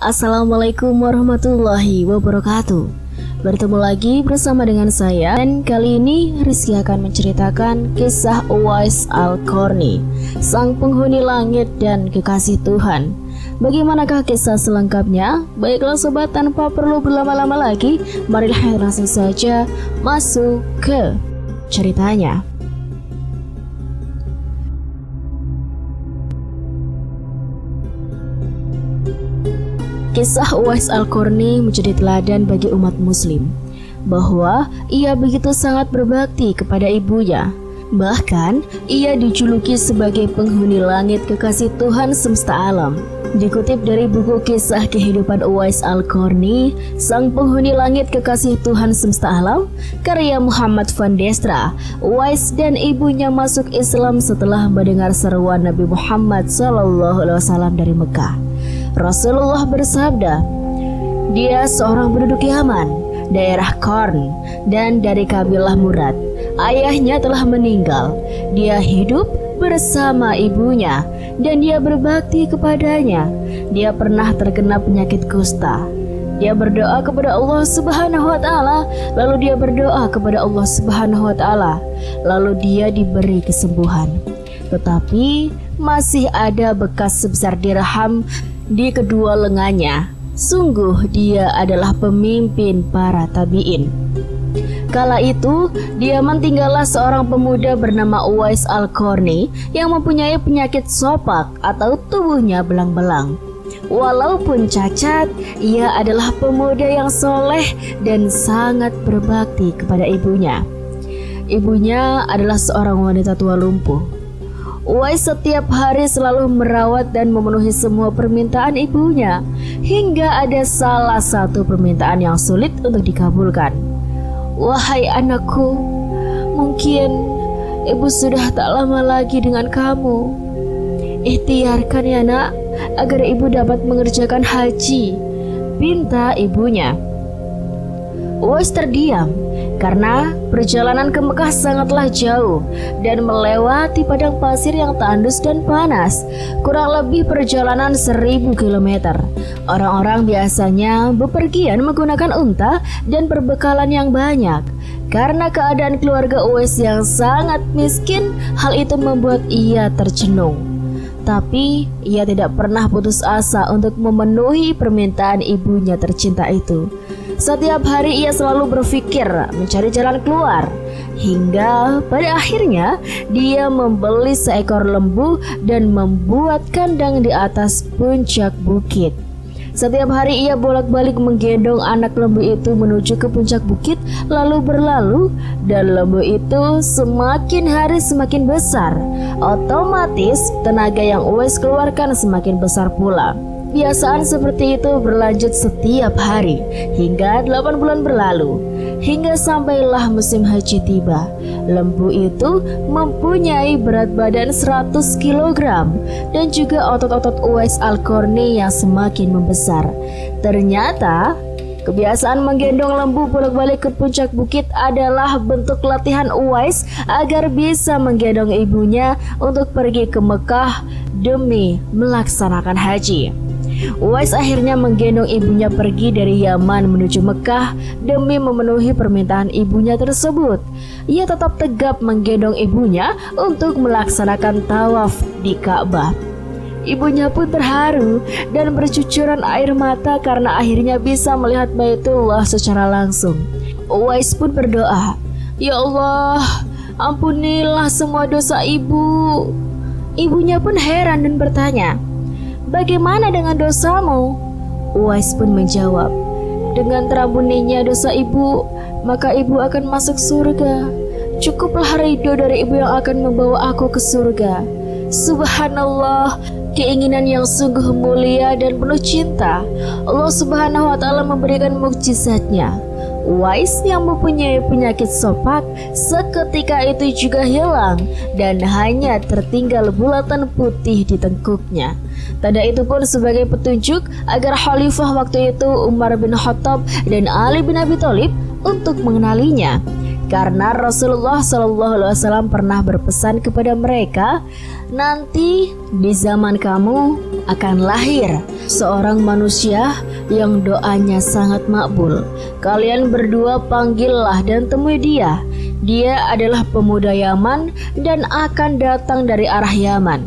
Assalamualaikum warahmatullahi wabarakatuh. Bertemu lagi bersama dengan saya. Dan kali ini Rizky akan menceritakan kisah Uwais Al-Qarni, sang penghuni langit dan kekasih Tuhan. Bagaimanakah kisah selengkapnya? Baiklah sobat, tanpa perlu berlama-lama lagi, marilah langsung saja masuk ke ceritanya. Kisah Uwais Al-Qarni menjadi teladan bagi umat muslim, bahwa ia begitu sangat berbakti kepada ibunya. Bahkan, ia dijuluki sebagai penghuni langit kekasih Tuhan semesta alam. Dikutip dari buku Kisah Kehidupan Uwais Al-Qarni, sang penghuni langit kekasih Tuhan semesta alam, karya Muhammad van Destra, Uwais dan ibunya masuk Islam setelah mendengar seruan Nabi Muhammad SAW dari Mekah. Rasulullah bersabda, dia seorang penduduk Yaman, daerah Qarn, dan dari kabilah Murad. Ayahnya telah meninggal. Dia hidup bersama ibunya dan dia berbakti kepadanya. Dia pernah terkena penyakit kusta. Dia berdoa kepada Allah Subhanahu wa taala, lalu dia berdoa kepada Allah Subhanahu wa taala, lalu dia diberi kesembuhan. Tetapi masih ada bekas sebesar dirham di kedua lengannya. Sungguh dia adalah pemimpin para tabi'in. Kala itu di Yaman tinggallah seorang pemuda bernama Uwais Al-Qarni yang mempunyai penyakit sopak atau tubuhnya belang-belang. Walaupun cacat, ia adalah pemuda yang soleh dan sangat berbakti kepada ibunya. Ibunya adalah seorang wanita tua lumpuh. Uwais setiap hari selalu merawat dan memenuhi semua permintaan ibunya, hingga ada salah satu permintaan yang sulit untuk dikabulkan. Wahai anakku, mungkin ibu sudah tak lama lagi dengan kamu. Ikhtiarkan ya nak, agar ibu dapat mengerjakan haji, pinta ibunya. Uwais terdiam karena perjalanan ke Mekah sangatlah jauh dan melewati padang pasir yang tandus dan panas, kurang lebih perjalanan 1000 km. Orang-orang biasanya bepergian menggunakan unta dan perbekalan yang banyak. Karena keadaan keluarga Uwais yang sangat miskin, hal itu membuat ia tercenung. Tapi ia tidak pernah putus asa untuk memenuhi permintaan ibunya tercinta itu. Setiap hari ia selalu berpikir mencari jalan keluar, hingga pada akhirnya dia membeli seekor lembu dan membuat kandang di atas puncak bukit. Setiap hari ia bolak-balik menggendong anak lembu itu menuju ke puncak bukit, lalu berlalu, dan lembu itu semakin hari semakin besar. Otomatis tenaga yang Uwais keluarkan semakin besar pula. Kebiasaan seperti itu berlanjut setiap hari hingga 8 bulan berlalu, hingga sampailah musim haji tiba. Lembu itu mempunyai berat badan 100 kg dan juga otot-otot Uwais Al-Qarni yang semakin membesar. Ternyata kebiasaan menggendong lembu bolak-balik ke puncak bukit adalah bentuk latihan Uwais agar bisa menggendong ibunya untuk pergi ke Mekah demi melaksanakan haji. Uwais akhirnya menggendong ibunya pergi dari Yaman menuju Mekah demi memenuhi permintaan ibunya tersebut. Ia tetap tegap menggendong ibunya untuk melaksanakan tawaf di Ka'bah. Ibunya pun terharu dan bercucuran air mata karena akhirnya bisa melihat Baitullah secara langsung. Uwais pun berdoa, "Ya Allah, ampunilah semua dosa ibu." Ibunya pun heran dan bertanya, "Bagaimana dengan dosamu?" Uwais pun menjawab, "Dengan terampuninya dosa ibu, maka ibu akan masuk surga. Cukuplah ridho dari ibu yang akan membawa aku ke surga." Subhanallah, keinginan yang sungguh mulia dan penuh cinta. Allah Subhanahu wa taala memberikan mukjizatnya. Uwais yang mempunyai penyakit sopak seketika itu juga hilang dan hanya tertinggal bulatan putih di tengkuknya. Tanda itu pun sebagai petunjuk agar khalifah waktu itu Umar bin Khattab dan Ali bin Abi Thalib untuk mengenalinya. Karena Rasulullah SAW pernah berpesan kepada mereka, nanti di zaman kamu akan lahir seorang manusia yang doanya sangat makbul. Kalian berdua panggillah dan temui dia. Dia adalah pemuda Yaman dan akan datang dari arah Yaman.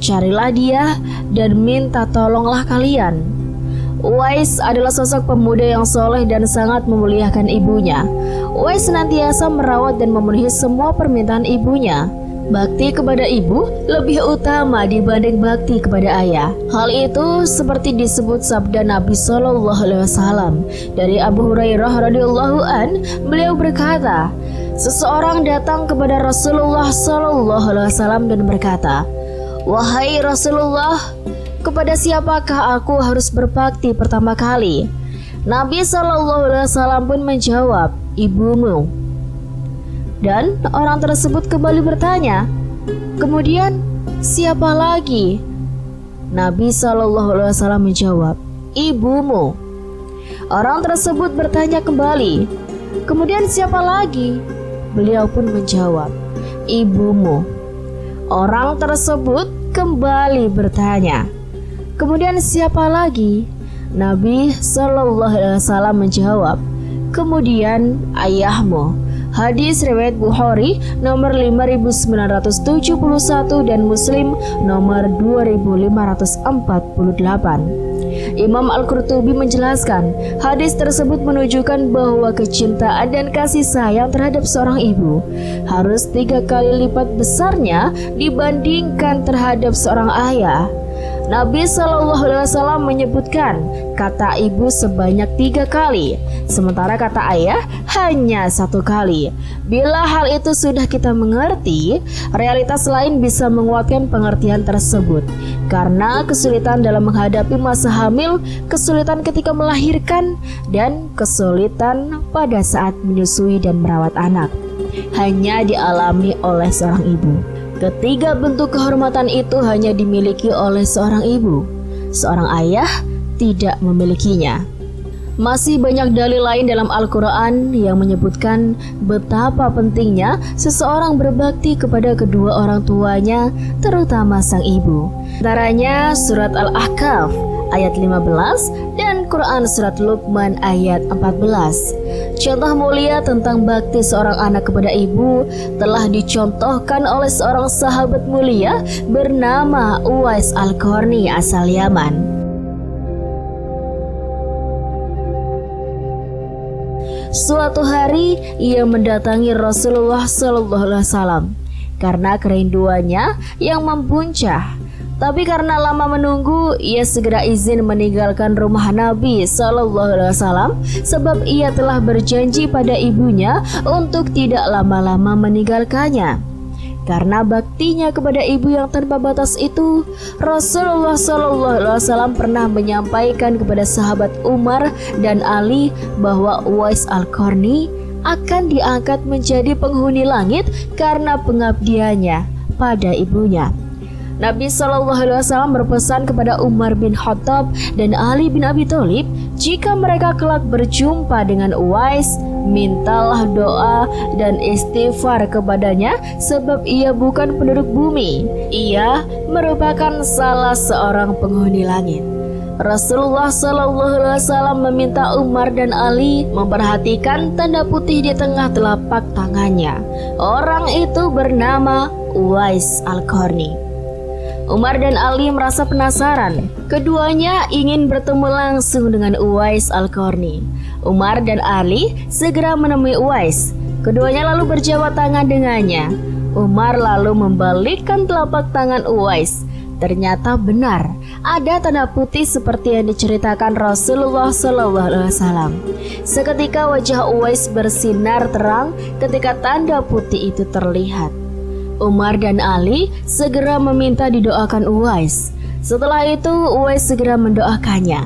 Carilah dia dan minta tolonglah kalian. Uwais adalah sosok pemuda yang soleh dan sangat memuliakan ibunya. Uwais senantiasa merawat dan memenuhi semua permintaan ibunya. Bakti kepada ibu lebih utama dibanding bakti kepada ayah. Hal itu seperti disebut sabda Nabi SAW dari Abu Hurairah radhiyallahu an. Beliau berkata, seseorang datang kepada Rasulullah SAW dan berkata, "Wahai Rasulullah, kepada siapakah aku harus berbakti pertama kali?" Nabi SAW pun menjawab, "Ibumu." Dan orang tersebut kembali bertanya, "Kemudian siapa lagi?" Nabi SAW menjawab, "Ibumu." Orang tersebut bertanya kembali, "Kemudian siapa lagi?" Beliau pun menjawab, "Ibumu." Orang tersebut kembali bertanya, "Kemudian siapa lagi?" Nabi SAW menjawab, "Kemudian ayahmu." Hadis riwayat Bukhari nomor 5971 dan Muslim nomor 2548. Imam Al-Qurtubi menjelaskan, hadis tersebut menunjukkan bahwa kecintaan dan kasih sayang terhadap seorang ibu harus 3 kali lipat besarnya dibandingkan terhadap seorang ayah. Nabi SAW menyebutkan kata ibu sebanyak 3 kali, sementara kata ayah hanya 1 kali. Bila hal itu sudah kita mengerti, realitas lain bisa menguatkan pengertian tersebut. Karena kesulitan dalam menghadapi masa hamil, kesulitan ketika melahirkan, dan kesulitan pada saat menyusui dan merawat anak hanya dialami oleh seorang ibu. Ketiga bentuk kehormatan itu hanya dimiliki oleh seorang ibu. Seorang ayah tidak memilikinya. Masih banyak dalil lain dalam Al-Quran yang menyebutkan betapa pentingnya seseorang berbakti kepada kedua orang tuanya, terutama sang ibu. Antaranya surat Al-Ahqaf ayat 15 dan Quran surat Luqman ayat 14. Contoh mulia tentang bakti seorang anak kepada ibu telah dicontohkan oleh seorang sahabat mulia bernama Uwais Al-Qarni asal Yaman. Suatu hari ia mendatangi Rasulullah SAW karena kerinduannya yang membuncah. Tapi karena lama menunggu, ia segera izin meninggalkan rumah Nabi SAW sebab ia telah berjanji pada ibunya untuk tidak lama-lama meninggalkannya. Karena baktinya kepada ibu yang tanpa batas itu, Rasulullah SAW pernah menyampaikan kepada sahabat Umar dan Ali bahwa Uwais Al-Qarni akan diangkat menjadi penghuni langit karena pengabdiannya pada ibunya. Nabi SAW berpesan kepada Umar bin Khattab dan Ali bin Abi Thalib, jika mereka kelak berjumpa dengan Uwais, mintalah doa dan istighfar kepadanya sebab ia bukan penduduk bumi. Ia merupakan salah seorang penghuni langit. Rasulullah SAW meminta Umar dan Ali memperhatikan tanda putih di tengah telapak tangannya. Orang itu bernama Uwais Al-Qarni. Umar dan Ali merasa penasaran. Keduanya ingin bertemu langsung dengan Uwais Al-Qarni. Umar dan Ali segera menemui Uwais. Keduanya lalu berjabat tangan dengannya. Umar lalu membalikkan telapak tangan Uwais. Ternyata benar, ada tanda putih seperti yang diceritakan Rasulullah SAW. Seketika wajah Uwais bersinar terang ketika tanda putih itu terlihat. Umar dan Ali segera meminta didoakan Uwais. Setelah itu Uwais segera mendoakannya.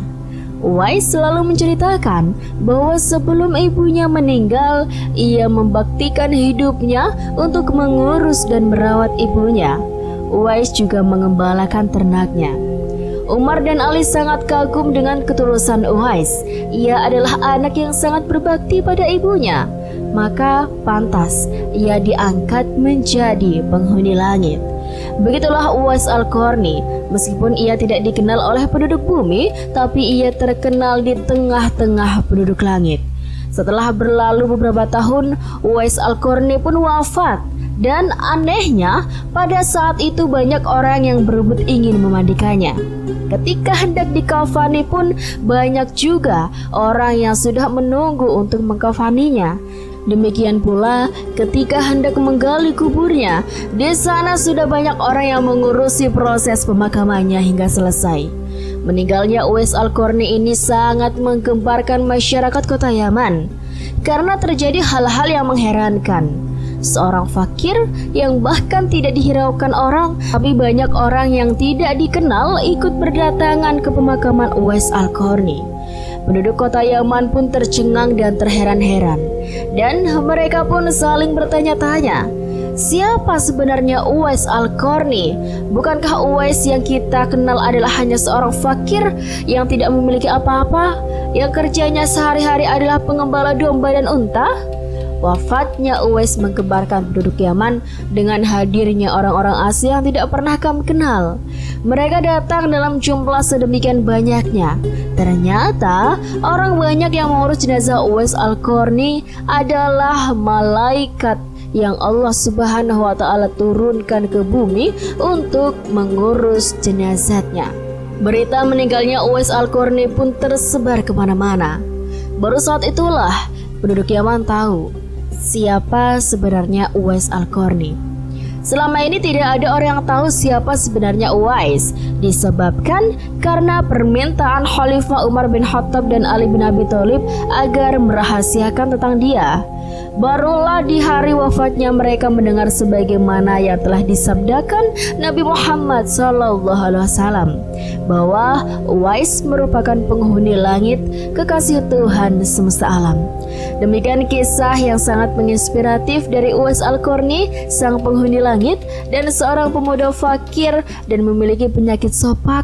Uwais selalu menceritakan bahwa sebelum ibunya meninggal, ia membaktikan hidupnya untuk mengurus dan merawat ibunya. Uwais juga mengembalakan ternaknya. Umar dan Ali sangat kagum dengan ketulusan Uwais. Ia adalah anak yang sangat berbakti pada ibunya. maka pantas ia diangkat menjadi penghuni langit. Begitulah Uwais Al-Qarni. Meskipun ia tidak dikenal oleh penduduk bumi, tapi ia terkenal di tengah-tengah penduduk langit. Setelah berlalu beberapa tahun, Uwais Al-Qarni pun wafat. Dan anehnya, pada saat itu banyak orang yang berebut ingin memandikannya. Ketika hendak dikafani pun banyak juga orang yang sudah menunggu untuk mengkafaninya. Demikian pula ketika hendak menggali kuburnya, di sana sudah banyak orang yang mengurusi proses pemakamannya hingga selesai. Meninggalnya Uwais Al-Qarni ini sangat menggemparkan masyarakat kota Yaman karena terjadi hal-hal yang mengherankan. Seorang fakir yang bahkan tidak dihiraukan orang, tapi banyak orang yang tidak dikenal ikut berdatangan ke pemakaman Uwais Al-Qarni. Penduduk kota Yaman pun tercengang dan terheran-heran, dan mereka pun saling bertanya-tanya, siapa sebenarnya Uwais Al-Qarni? Bukankah Uwais yang kita kenal adalah hanya seorang fakir yang tidak memiliki apa-apa, yang kerjanya sehari-hari adalah pengembala domba dan unta? Wafatnya Uwais menggemparkan penduduk Yaman dengan hadirnya orang-orang asing yang tidak pernah kami kenal. Mereka datang dalam jumlah sedemikian banyaknya. Ternyata orang banyak yang mengurus jenazah Uwais Al-Qarni adalah malaikat yang Allah Subhanahu wa Ta'ala turunkan ke bumi untuk mengurus jenazahnya. Berita meninggalnya Uwais Al-Qarni pun tersebar kemana-mana. Baru saat itulah penduduk Yaman tahu siapa sebenarnya Uwais Al-Qarni. Selama ini tidak ada orang yang tahu siapa sebenarnya Uwais, disebabkan karena permintaan Khalifah Umar bin Khattab dan Ali bin Abi Thalib agar merahasiakan tentang dia. Barulah di hari wafatnya mereka mendengar sebagaimana yang telah disabdakan Nabi Muhammad SAW bahwa Uwais merupakan penghuni langit, kekasih Tuhan semesta alam. Demikian kisah yang sangat menginspiratif dari Uwais Al-Qarni, sang penghuni langit dan seorang pemuda fakir dan memiliki penyakit sopak.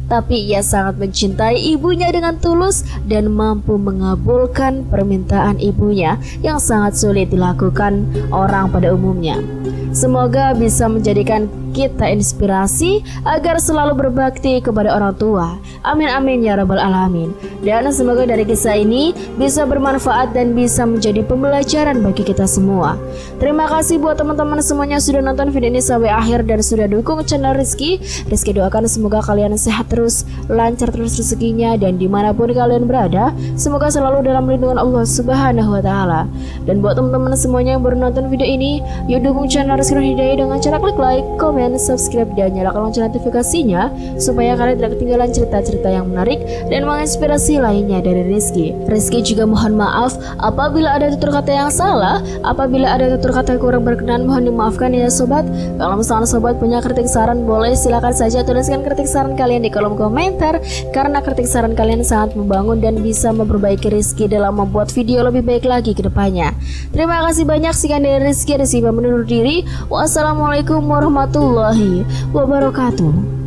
Tapi ia sangat mencintai ibunya dengan tulus dan mampu mengabulkan permintaan ibunya yang sangat sulit dilakukan orang pada umumnya. Semoga bisa menjadikan kita inspirasi agar selalu berbakti kepada orang tua. Amin amin ya rabbal alamin. Dan semoga dari kisah ini bisa bermanfaat dan bisa menjadi pembelajaran bagi kita semua. Terima kasih buat teman-teman semuanya sudah nonton video ini sampai akhir dan sudah dukung channel Rizky. Rizky doakan semoga kalian sehat terus, lancar terus rezekinya, dan dimanapun kalian berada, semoga selalu dalam lindungan Allah Subhanahu wa Ta'ala. Dan buat teman-teman semuanya yang baru nonton video ini, yuk dukung channel Rizky Hidayah dengan cara klik like, komen, subscribe, dan nyalakan lonceng notifikasinya supaya kalian tidak ketinggalan cerita-cerita yang menarik dan menginspirasi lainnya dari Rizky. Rizky juga mohon maaf apabila ada tutur kata yang salah, apabila ada tutur kata yang kurang berkenan, mohon dimaafkan ya sobat. Kalau misalnya sobat punya kritik saran, boleh silakan saja tuliskan kritik saran kalian di kolom komentar, karena kritik saran kalian sangat membangun dan bisa memperbaiki Rizky dalam membuat video lebih baik lagi ke depannya. Terima kasih banyak. Sekian dari Rizky pamit undur diri. Wassalamualaikum warahmatullahi wabarakatuh.